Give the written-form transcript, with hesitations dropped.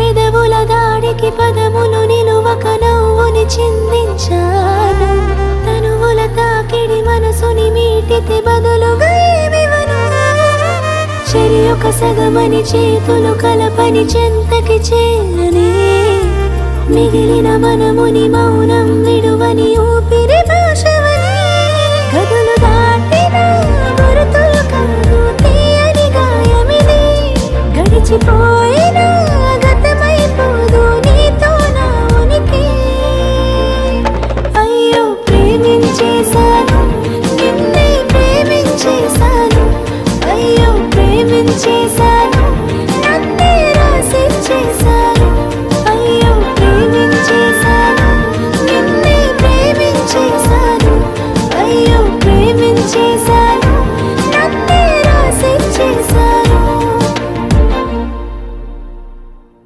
పెదవుల దాడికి పదములు నిలువక నవ్వుని చిందించాను. తనువుల తాకిడి మనసుని మీటితే బదులుగా ఏమివను. చెరి ఒక సగమని చేతులు కలపని చెంతకి చేరనే. మిగిలిన మనముని మౌనం విడువని ఊపిరి భాషవని. గదులు దాటిన గురుతులు కాదు తీయని గాయమిది. గడిచిపో